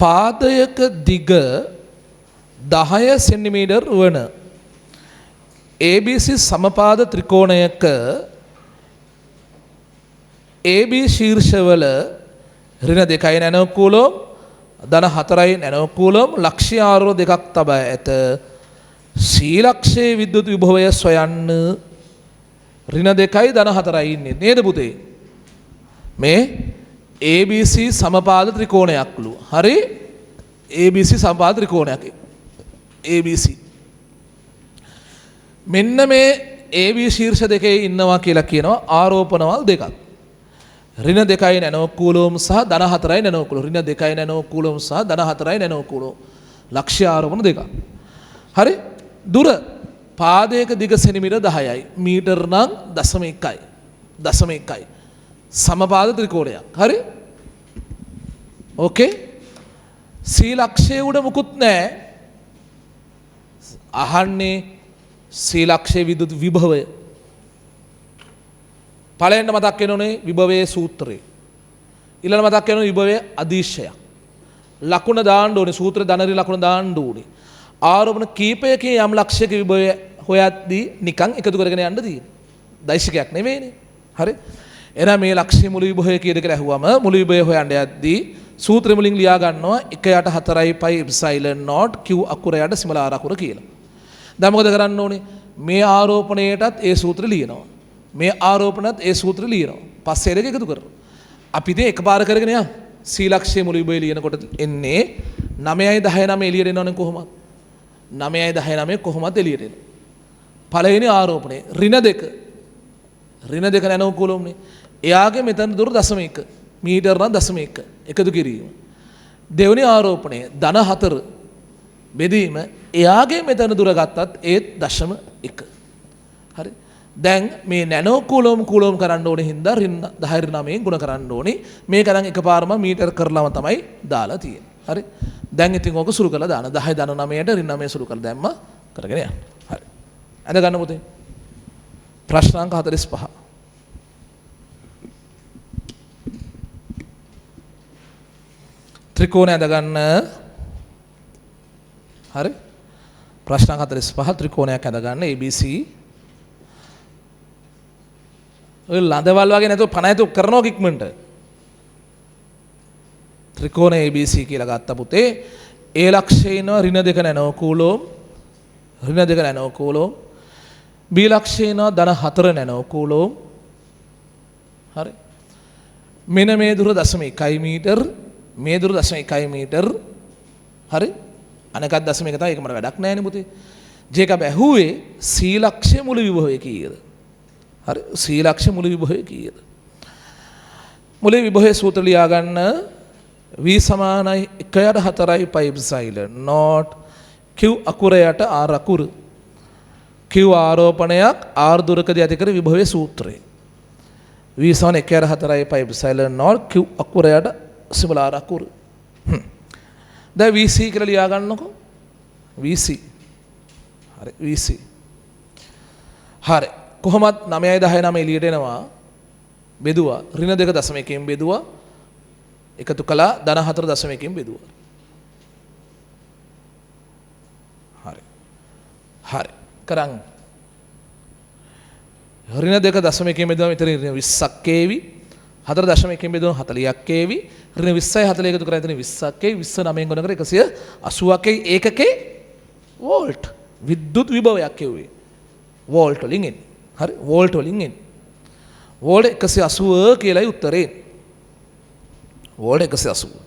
පාදයක දිග 10 සෙන්ටිමීටර් වන ABC සමපාද ත්‍රිකෝණයක AB ශීර්ෂවල ඍණ 2 නැනෝ කූලෝම් ධන 4 නැනෝ කූලෝම් ලක්ෂ්‍ය ආරෝ දෙකක් තබා ඇත. C ලක්ෂයේ විද්‍යුත් විභවය සොයන්න. ඍණ 2යි ධන 4යි ඉන්නේ නේද පුතේ? මේ ABC සමපාද ත්‍රිකෝණයක්ලු. හරි? ABC සමපාද ත්‍රිකෝණයක්. ABC. මෙන්න මේ AB ශීර්ෂ දෙකේ ඉන්නවා කියලා කියනවා ආරෝපණවල් දෙකක්. ඍණ 2යි නැනෝ කූලෝම් සහ ධන 4යි නැනෝ කූලෝම්. ඍණ 2යි නැනෝ කූලෝම් සහ ධන 4යි නැනෝ කූලෝම්. ලක්ෂ්‍ය ආරෝපණ දෙකක්. හරි? දුර පාදයක දිග සෙන්ටිමීටර් 10යි. මීටර නම් 0.1යි. 0.1යි. සමපාද ත්‍රිකෝණයක්. හරි? ඕකේ? C ලක්ෂයේ උඩ මුකුත් නැහැ. අහන්නේ C ලක්ෂයේ විද්‍යුත් විභවය. පළවෙනිට මතක් වෙනෝනේ විභවයේ සූත්‍රය. ඊළඟ මතක් වෙනෝනේ විභවයේ අදිශය. ලකුණ දාන්න ඕනේ සූත්‍ර ධනරි ලකුණ දාන්න ඕනේ. ආරෝපණ කීපයකින් යම් ලක්ෂයක විභවය හොයද්දී නිකන් එකතු කරගෙන යන්න තියෙන්නේ. දෛශිකයක් නෙවෙයිනේ. හරි? එහෙනම් මේ ලක්ෂ්‍ය මුළු විභවය කීයද කියලා අහුවම මුළු විභවය හොයන්න යද්දී සූත්‍රෙ මුලින් ලියා ගන්නවා 1 යට 4යි පයි එප්සයිලන් නෝට් q අකුර යට සිමල r අකුර කියලා. දැන් මොකද කරන්න ඕනේ? මේ ආරෝපණයටත් ඒ සූත්‍රය ලියනවා. මේ ආරෝපණයත් ඒ සූත්‍රය ලියනවා. පස්සේ දෙක එකතු කරනවා. අපි ඉතින් එකපාර කරගෙන යමු. C ලක්ෂයේ මුළු විභවය ලියනකොට එන්නේ 9යි 10 9 එළියට එනවනේ කොහොමද? 9යි 10 9 කොහොමද එළියට එන්නේ? පළවෙනි ආරෝපණය ඍණ 2. ඍණ 2 නැනෝ කූලෝම්නේ. එයාගේ මෙතන දුර 0.1 මීටර නම් 0.1 එකතු කිරීම. දෙවෙනි ආරෝපණය ධන 4 බෙදීම එයාගේ මෙතන දුර ගත්තත් ඒත් 0.1. හරි? දැන් මේ නැනෝ කූලෝම් කූලෝම් කරන්න ඕනේ හින්දා ඍණ 10 9 ගුණ කරන්න ඕනේ. මේක නම් එකපාරම මීටර කරලාම තමයි දාලා තියෙන්නේ. හරි? දැන් ඉතින් ඕක සුළු කරලා දාන 10 ධන 9ට ඍණ 9 සුළු කරලා දැම්ම කරගෙන යන්න. හරි. අද ගන්න පුතේ. ප්‍රශ්න අංක 45. ත්‍රිකෝණය අද ගන්න. හරි? ප්‍රශ්න අංක 45 ත්‍රිකෝණයක් අද ගන්න ABC. ඔය ලඳවල් වගේ නැතුව පණ ඇතුව කරනවා ඉක්මනට. ත්‍රිකෝණ ABC කියලා ගත්ත පුතේ. A ලක්ෂයේ ඉන්නවා ඍණ 2 නැනෝ කූලෝම්. ඍණ 2 නැනෝ කූලෝම්. B ලක්ෂයේ ඉන්නවා ධන 4 නැනෝ කූලෝම්. හරි. මෙන්න මේ දුර 0.1 මීටර. මේ දුර 0.1 මීටර. හරි. අනකත් 0.1 තමයි. ඒක මට වැඩක් නැහැ නේ පුතේ. ජේකබ් ඇහුවේ C ලක්ෂයේ මුළු විභවය කීයද? හරි. C ලක්ෂයේ මුළු විභවය කීයද? මුළු විභවයේ සූත්‍ර ලියා ගන්න. V සමානයි 1 යට 4යි පයි එප්සයිලන් නෝට් q අකුර යට r අකුර. q ආරෝපණයක් r දුරකදී ඇති කර විභවයේ සූත්‍රය. V සමාන 1 යට 4යි පයි එප්සයිලන් නෝට් q අකුර යට සිමල r අකුර. දැන් VC කියලා ලියා ගන්නකො. VC. හරි VC. හරි. කොහොමත් 9යි 10 9 එළියට එනවා. බෙදුවා. ඍණ 2.1කින් බෙදුවා. එකතු කළා ධන 4.1කින් බෙදුවා. හරි. හරි. කරන්. ඍණ 2.1කින් බෙදුවා මෙතන ඍණ 20ක් ඒවි. 4.1කින් බෙදුවා 40ක් ඒවි. ඍණ 20යි 40 එකතු කරා එතන 20ක් ඒවි. 20 9න් ගුණ කර 180ක් ඒකකේ වෝල්ට්. විද්‍යුත් විභවයක් එව්වේ. වෝල්ට් වලින් එන්නේ. හරි. වෝල්ට් වලින් එන්නේ. වෝල්ට් 180 කියලායි උත්තරේ. වෝල්ට් 180.